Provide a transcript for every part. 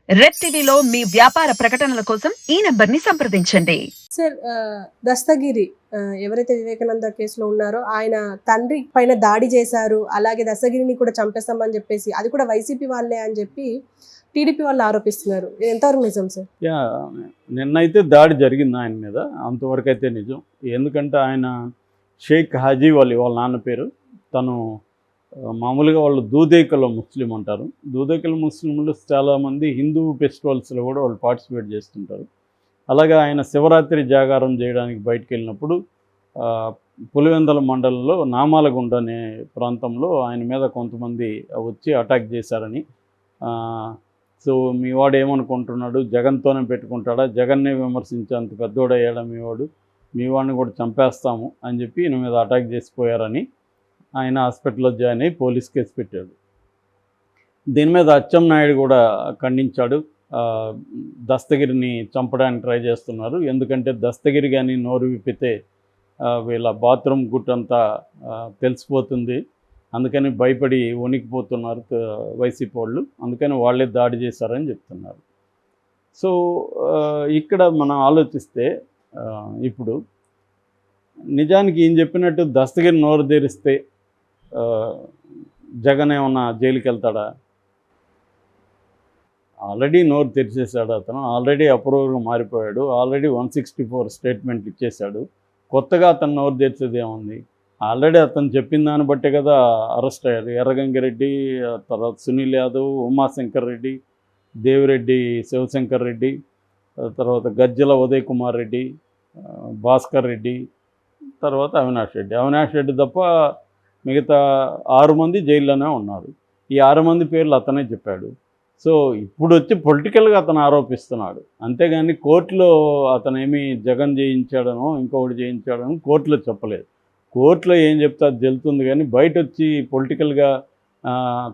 Red టీవీలో మీ వ్యాపార ప్రకటనల కోసం ఈ నంబర్ని సంప్రదించండి. సార్ దస్తగిరి ఎవరైతే వివేకానంద కేసులో ఉన్నారో ఆయన తండ్రి పైన దాడి చేశారు, అలాగే దస్తగిరిని కూడా చంపేస్తామని చెప్పేసి అది కూడా వైసీపీ వాళ్ళే అని చెప్పి టీడీపీ వాళ్ళు ఆరోపిస్తున్నారు. ఇది ఎంతవరకు నిజం సార్? నిన్నైతే దాడి జరిగింది ఆయన మీద, అంతవరకు అయితే నిజం. ఎందుకంటే ఆయన షేక్ హాజీ వాళ్ళ నాన్న పేరు. తను మామూలుగా వాళ్ళు దూదేకల ముస్లిం అంటారు. దూదేకల ముస్లింలు చాలామంది హిందూ ఫెస్టివల్స్లో కూడా వాళ్ళు పార్టిసిపేట్ చేస్తుంటారు. అలాగే ఆయన శివరాత్రి జాగారం చేయడానికి బయటకు వెళ్ళినప్పుడు పులివెందల మండలంలో నామాలగుండ అనే ప్రాంతంలో ఆయన మీద కొంతమంది వచ్చి అటాక్ చేశారని, సో మీ వాడు ఏమనుకుంటున్నాడు, జగన్తోనే పెట్టుకుంటాడా, జగన్నే విమర్శించేంత పెద్దోడయ్యాడా మీ వాడిని కూడా చంపేస్తాము అని చెప్పి ఈయన మీద అటాక్ చేసిపోయారని ఆయన హాస్పిటల్లో జాయిన్ అయ్యి పోలీస్ కేసు పెట్టాడు. దీని మీద అచ్చెన్నాయుడు కూడా ఖండించాడు. దస్తగిరిని చంపడానికి ట్రై చేస్తున్నారు, ఎందుకంటే దస్తగిరి కానీ నోరు విప్పితే వీళ్ళ బాత్రూమ్ గుట్టంతా తెలిసిపోతుంది, అందుకని భయపడి వణికిపోతున్నారు వైసీపీ వాళ్ళు, అందుకని వాళ్ళే దాడి చేశారని చెప్తున్నారు. సో ఇక్కడ మనం ఆలోచిస్తే ఇప్పుడు నిజానికి ఈయన చెప్పినట్టు దస్తగిరి నోరు తెరిస్తే జగన్ ఏమన్నా జైలుకి వెళ్తాడా? ఆల్రెడీ నోరు తెరిచేశాడు అతను, ఆల్రెడీ అప్రూవర్గా మారిపోయాడు, ఆల్రెడీ 164 స్టేట్మెంట్లు ఇచ్చేశాడు. కొత్తగా అతను నోరు తెరిచేది ఏముంది? ఆల్రెడీ అతను చెప్పిన దాన్ని బట్టే కదా అరెస్ట్ అయ్యారు. ఎర్రగంగిరెడ్డి, తర్వాత సునీల్ యాదవ్, ఉమాశంకర్ రెడ్డి, దేవిరెడ్డి శివశంకర్ రెడ్డి, తర్వాత గజ్జల ఉదయ్ కుమార్ రెడ్డి, భాస్కర్ రెడ్డి, తర్వాత అవినాష్ రెడ్డి తప్ప మిగతా 6 మంది జైల్లోనే ఉన్నారు. ఈ 6 మంది పేర్లు అతనే చెప్పాడు. సో ఇప్పుడు వచ్చి పొలిటికల్గా అతను ఆరోపిస్తున్నాడు, అంతేగాని కోర్టులో అతనేమి జగన్ చేయించాడనో ఇంకొకటి చేయించాడనో కోర్టులో చెప్పలేదు. కోర్టులో ఏం చెప్తే అది తెలుస్తుంది, కానీ బయట వచ్చి పొలిటికల్గా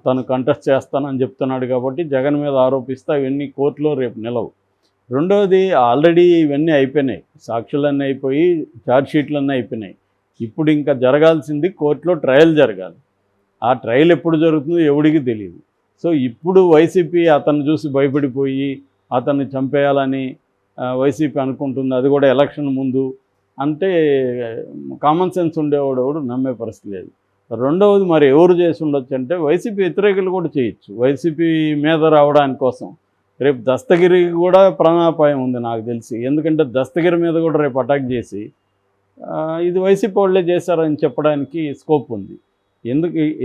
తను కంటెస్ట్ చేస్తానని చెప్తున్నాడు కాబట్టి జగన్ మీద ఆరోపిస్తే అవన్నీ కోర్టులో రేపు నిలవు. రెండవది, ఆల్రెడీ ఇవన్నీ అయిపోయినాయి, సాక్షులన్నీ అయిపోయి ఛార్జ్షీట్లన్నీ అయిపోయినాయి. ఇప్పుడు ఇంకా జరగాల్సింది కోర్టులో ట్రయల్ జరగాలి. ఆ ట్రయల్ ఎప్పుడు జరుగుతుందో ఎవడికి తెలియదు. సో ఇప్పుడు వైసీపీ అతన్ని చూసి భయపడిపోయి అతన్ని చంపేయాలని వైసీపీ అనుకుంటుంది, అది కూడా ఎలక్షన్ ముందు అంటే కామన్ సెన్స్ ఉండేవాడు నమ్మే పరిస్థితి లేదు. రెండవది, మరి ఎవరు చేసి ఉండొచ్చు అంటే వైసీపీ వ్యతిరేకులు కూడా చేయొచ్చు వైసీపీ మీద రావడానికి కోసం. రేపు దస్తగిరి కూడా ప్రాణాపాయం ఉంది నాకు తెలిసి, ఎందుకంటే దస్తగిరి మీద కూడా రేపు అటాక్ చేసి ఇది వైసీపీ వాళ్ళే చేశారని చెప్పడానికి స్కోప్ ఉంది.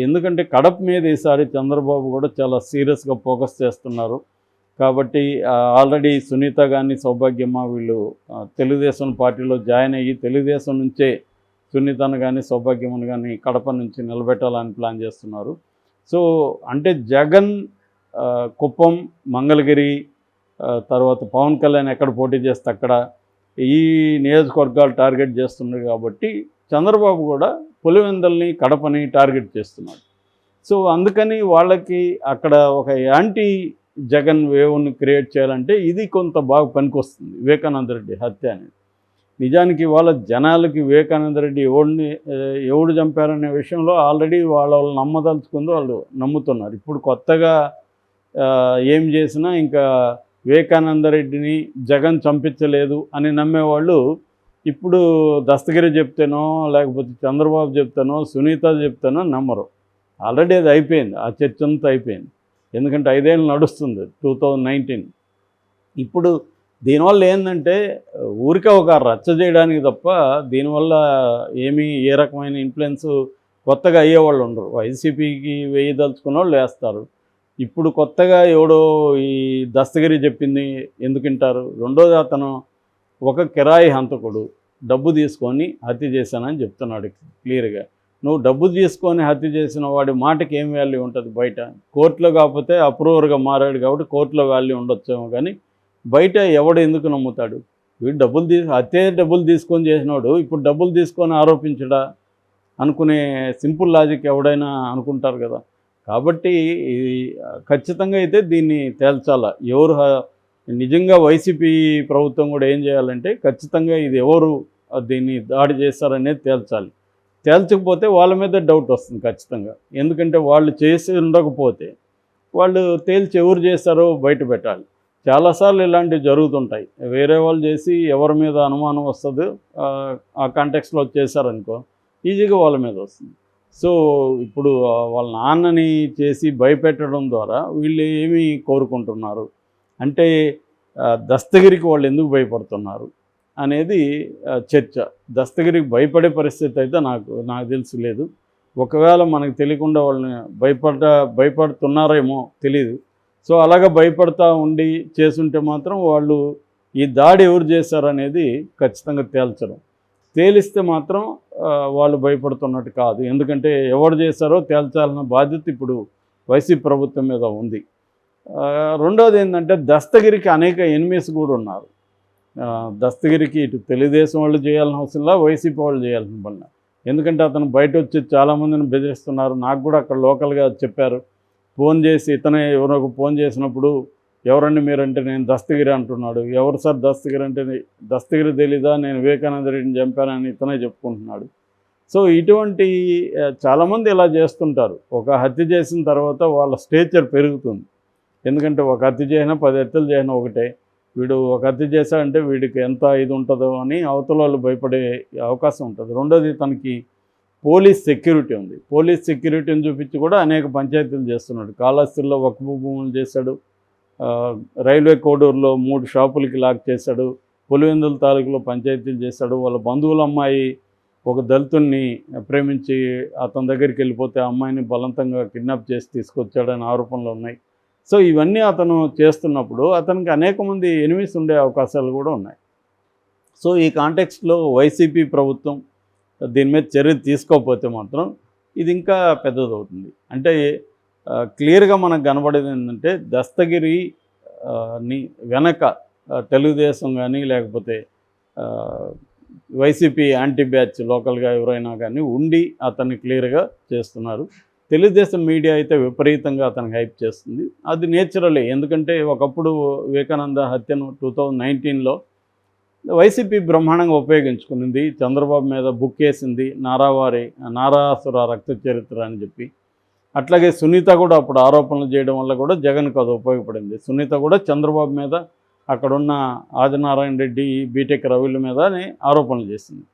ఎందుకంటే కడప మీద ఈసారి చంద్రబాబు కూడా చాలా సీరియస్గా ఫోకస్ చేస్తున్నారు కాబట్టి ఆల్రెడీ సునీత కానీ సౌభాగ్యమ్మ వీళ్ళు తెలుగుదేశం పార్టీలో జాయిన్ అయ్యి తెలుగుదేశం నుంచే సునీతను కానీ సౌభాగ్యమ్మను కానీ కడప నుంచి నిలబెట్టాలని ప్లాన్ చేస్తున్నారు. సో అంటే జగన్ కుప్పం, మంగళగిరి, తర్వాత పవన్ కళ్యాణ్ ఎక్కడ పోటీ చేస్తే అక్కడ ఈ నియోజకవర్గాలు టార్గెట్ చేస్తున్నారు కాబట్టి చంద్రబాబు కూడా పులివెందల్ని, కడపని టార్గెట్ చేస్తున్నాడు. సో అందుకని వాళ్ళకి అక్కడ ఒక యాంటీ జగన్ వేవ్ని క్రియేట్ చేయాలంటే ఇది కొంత బాగా పనికొస్తుంది. వివేకానంద రెడ్డి హత్య అనేది నిజానికి వాళ్ళ జనాలకి వివేకానంద రెడ్డి ఎవడు చంపారనే విషయంలో ఆల్రెడీ వాళ్ళు నమ్మదలుచుకుందో వాళ్ళు నమ్ముతున్నారు. ఇప్పుడు కొత్తగా ఏం చేసినా ఇంకా వివేకానంద రెడ్డిని జగన్ చంపించలేదు అని నమ్మేవాళ్ళు ఇప్పుడు దస్తగిరి చెప్తేనో లేకపోతే చంద్రబాబు చెప్తానో సునీత చెప్తానో నమ్మరు. ఆల్రెడీ అది అయిపోయింది, ఆ చర్చ అంతా అయిపోయింది. ఎందుకంటే 5 ఏళ్ళు నడుస్తుంది 2019. ఇప్పుడు దీనివల్ల ఏంటంటే ఊరికే ఒక రచ్చ చేయడానికి తప్ప దీనివల్ల ఏమీ ఏ రకమైన ఇన్ఫ్లుయెన్స్ కొత్తగా అయ్యేవాళ్ళు ఉండరు. వైసీపీకి వేయదలుచుకున్న వాళ్ళు వేస్తారు. ఇప్పుడు కొత్తగా ఎవడో ఈ దస్తగిరి చెప్పింది ఎందుకు వింటారు? రెండోది, అతను ఒక కిరాయి హంతకుడు, డబ్బు తీసుకొని హత్య చేశానని చెప్తున్నాడు క్లియర్గా. నువ్వు డబ్బు తీసుకొని హత్య చేసిన వాడి మాటకి ఏం వాల్యూ ఉంటుంది బయట? కోర్టులో కాకపోతే అప్రూవర్గా మారాడు కాబట్టి కోర్టులో వాల్యూ ఉండొచ్చేమో, కానీ బయట ఎవడు ఎందుకు నమ్ముతాడు? వీడు డబ్బులు తీసుకొని చేసినాడు, ఇప్పుడు డబ్బులు తీసుకొని ఆరోపించడా అనుకునే సింపుల్ లాజిక్ ఎవడైనా అనుకుంటారు కదా. కాబట్టి ఖచ్చితంగా అయితే దీన్ని తేల్చాలా. ఎవరు నిజంగా వైసీపీ ప్రభుత్వం కూడా ఏం చేయాలంటే ఖచ్చితంగా ఇది ఎవరు దీన్ని దాడి చేస్తారనేది తేల్చాలి. తేల్చకపోతే వాళ్ళ మీద డౌట్ వస్తుంది ఖచ్చితంగా. ఎందుకంటే వాళ్ళు చేసి ఉండకపోతే వాళ్ళు తేల్చి ఎవరు చేస్తారో బయట పెట్టాలి. చాలాసార్లు ఇలాంటివి జరుగుతుంటాయి. వేరే వాళ్ళు చేసి ఎవరి మీద అనుమానం వస్తుందో ఆ కాంటెక్స్లో చేశారనుకో ఈజీగా వాళ్ళ మీద వస్తుంది. సో ఇప్పుడు వాళ్ళ నాన్నని చేసి భయపెట్టడం ద్వారా వీళ్ళు ఏమి కోరుకుంటున్నారు అంటే దస్తగిరికి వాళ్ళు ఎందుకు భయపడుతున్నారు అనేది చర్చ. దస్తగిరికి భయపడే పరిస్థితి అయితే నాకు తెలిసి లేదు. ఒకవేళ మనకు తెలియకుండా వాళ్ళని భయపడుతున్నారేమో తెలియదు. సో అలాగ భయపడతా ఉండి చేసుంటే మాత్రం వాళ్ళు ఈ దాడి ఎవరు చేశారనేది ఖచ్చితంగా తేల్చడం. తేలిస్తే మాత్రం వాళ్ళు భయపడుతున్నట్టు కాదు. ఎందుకంటే ఎవరు చేశారో తేల్చాలన్న బాధ్యత ఇప్పుడు వైసీపీ ప్రభుత్వం మీద ఉంది. రెండవది ఏంటంటే దస్తగిరికి అనేక ఎనిమీస్ కూడా ఉన్నారు. దస్తగిరికి ఇటు తెలుగుదేశం వాళ్ళు చేయాల్సిన అవసరంలా, వైసీపీ వాళ్ళు చేయాల్సిన పని. ఎందుకంటే అతను బయట వచ్చి చాలామందిని బెదిరిస్తున్నారు. నాకు కూడా అక్కడ లోకల్గా చెప్పారు. ఫోన్ చేసి ఇతనే ఎవరో ఫోన్ చేసినప్పుడు ఎవరండి మీరంటే నేను దస్తగిరి అంటున్నాడు. ఎవరు సార్ దస్తగిరి అంటే దస్తగిరి తెలీదా, నేను వివేకానంద రెడ్డిని చంపానని ఇతనే చెప్పుకుంటున్నాడు. సో ఇటువంటి చాలామంది ఇలా చేస్తుంటారు. ఒక హత్య చేసిన తర్వాత వాళ్ళ స్టేచర్ పెరుగుతుంది. ఎందుకంటే ఒక హత్య చేసినా 10 హత్యలు చేసినా ఒకటే. వీడు ఒక హత్య చేశాడంటే వీడికి ఎంత ఇది ఉంటుందో అని అవతల వాళ్ళు భయపడే అవకాశం ఉంటుంది. రెండోది తనకి పోలీస్ సెక్యూరిటీ ఉంది. పోలీస్ సెక్యూరిటీని చూపించి కూడా అనేక పంచాయతీలు చేస్తున్నాడు. కాళహస్తిలో వక్ఫ్ భూములు చేశాడు. రైల్వే కోడూరులో 3 షాపులకి లాక్ చేశాడు. పులివెందుల తాలూకులో పంచాయతీలు చేశాడు. వాళ్ళ బంధువుల అమ్మాయి ఒక దళితుల్ని ప్రేమించి అతని దగ్గరికి వెళ్ళిపోతే ఆ అమ్మాయిని బలవంతంగా కిడ్నాప్ చేసి తీసుకొచ్చాడని ఆరోపణలు ఉన్నాయి. సో ఇవన్నీ అతను చేస్తున్నప్పుడు అతనికి అనేక మంది ఎనిమీస్ ఉండే అవకాశాలు కూడా ఉన్నాయి. సో ఈ కాంటెక్స్ట్లో వైసీపీ ప్రభుత్వం దీని మీద చర్య తీసుకోకపోతే మాత్రం ఇది ఇంకా పెద్దదవుతుంది. అంటే క్లియర్గా మనకు కనబడేది ఏంటంటే దస్తగిరి ని వెనక తెలుగుదేశం కానీ లేకపోతే వైసీపీ యాంటీ బ్యాచ్ లోకల్గా ఎవరైనా కానీ ఉండి అతన్ని క్లియర్గా చేస్తున్నారు. తెలుగుదేశం మీడియా అయితే విపరీతంగా అతనికి హైప్ చేస్తుంది. అది నేచురలే. ఎందుకంటే ఒకప్పుడు వివేకానంద హత్యను 2019లో వైసీపీ బ్రహ్మాండంగా ఉపయోగించుకునింది. చంద్రబాబు మీద బుక్ వేసింది, నారాసుర రక్త చరిత్ర అని చెప్పి. అట్లాగే సునీత కూడా అప్పుడు ఆరోపణలు చేయడం వల్ల కూడా జగన్కు అది ఉపయోగపడింది. సునీత కూడా చంద్రబాబు మీద అక్కడున్న ఆదినారాయణ రెడ్డి, బీటెక్ రవిల మీదనే ఆరోపణలు చేసింది.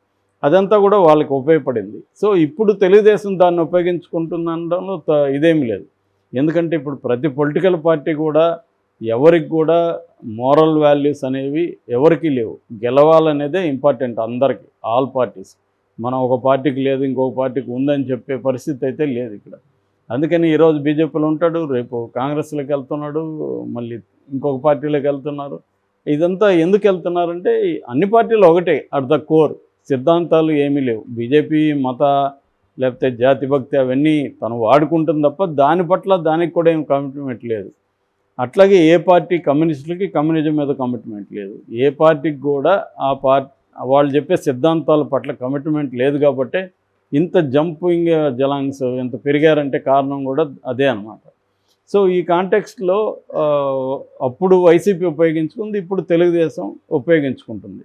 అదంతా కూడా వాళ్ళకి ఉపయోగపడింది. సో ఇప్పుడు తెలుగుదేశం దాన్ని ఉపయోగించుకుంటుందనడంలో ఇదేమీ లేదు. ఎందుకంటే ఇప్పుడు ప్రతి పొలిటికల్ పార్టీ కూడా ఎవరికి కూడా మోరల్ వాల్యూస్ అనేవి ఎవరికి లేవు. గెలవాలనేదే ఇంపార్టెంట్ అందరికీ, ఆల్ పార్టీస్. మనం ఒక పార్టీకి లేదు ఇంకొక పార్టీకి ఉందని చెప్పే పరిస్థితి అయితే లేదు ఇక్కడ. అందుకని ఈరోజు బీజేపీలో ఉంటాడు, రేపు కాంగ్రెస్లోకి వెళ్తున్నాడు, మళ్ళీ ఇంకొక పార్టీలోకి వెళ్తున్నారు. ఇదంతా ఎందుకు వెళ్తున్నారంటే అన్ని పార్టీలు ఒకటే, అట్ ద కోర్ సిద్ధాంతాలు ఏమీ లేవు. బీజేపీ మత లేకపోతే జాతి భక్తి అవన్నీ తను వాడుకుంటుంది తప్ప దాని పట్ల దానికి కూడా ఏం కమిట్మెంట్ లేదు. అట్లాగే ఏ పార్టీ కమ్యూనిస్టులకి కమ్యూనిజం మీద కమిట్మెంట్ లేదు. ఏ పార్టీకి కూడా ఆ వాళ్ళు చెప్పే సిద్ధాంతాల పట్ల కమిట్మెంట్ లేదు. కాబట్టి ఇంత జంపింగ్ జలాంగ్స్ ఎంత పెరిగారంటే కారణం కూడా అదే అన్నమాట. సో ఈ కాంటెక్స్ట్లో అప్పుడు వైసీపీ ఉపయోగించుకుంది, ఇప్పుడు తెలుగుదేశం ఉపయోగించుకుంటుంది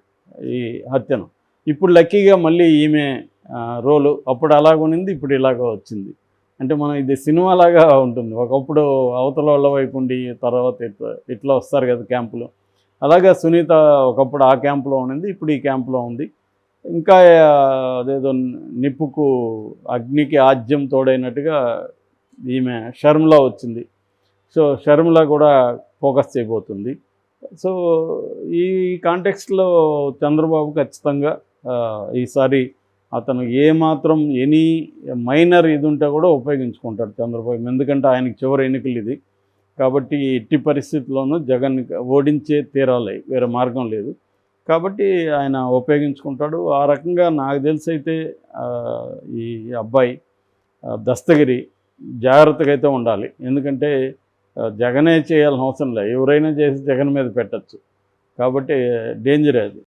ఈ హత్యను. ఇప్పుడు లక్కీగా మళ్ళీ ఈమె రోలు అప్పుడు అలాగునింది, ఇప్పుడు ఇలాగ వచ్చింది. అంటే మనం ఇది సినిమాలాగా ఉంటుంది. ఒకప్పుడు అవతల వాళ్ళ వైపు ఉండి తర్వాత ఇట్లా వస్తారు కదా క్యాంపులో. అలాగే సునీత ఒకప్పుడు ఆ క్యాంపులో ఉండింది, ఇప్పుడు ఈ క్యాంపులో ఉంది. ఇంకా అదేదో నిప్పుకు అగ్నికి ఆజ్యం తోడైనట్టుగా ఈమె షర్మిల వచ్చింది. సో షర్మిల కూడా ఫోకస్ చేయబోతుంది. సో ఈ కాంటెక్స్ట్లో చంద్రబాబు ఖచ్చితంగా ఈసారి అతను ఏమాత్రం ఎనీ మైనర్ ఇది ఉంటే కూడా ఉపయోగించుకుంటాడు చంద్రబాబు. ఎందుకంటే ఆయనకి చివరి ఎన్నికలు ఇది. కాబట్టి ఎట్టి పరిస్థితుల్లోనూ జగన్ ఓడించే తీరాలి, వేరే మార్గం లేదు. కాబట్టి ఆయన ఉపయోగించుకుంటాడు. ఆ రకంగా నాకు తెలిసి అయితే ఈ అబ్బాయి దస్తగిరి జాగ్రత్తగా అయితే ఉండాలి. ఎందుకంటే జగనే చేయాల్సిన అవసరం లేదు, ఎవరైనా చేసి జగన్ మీద పెట్టచ్చు. కాబట్టి డేంజరే అది.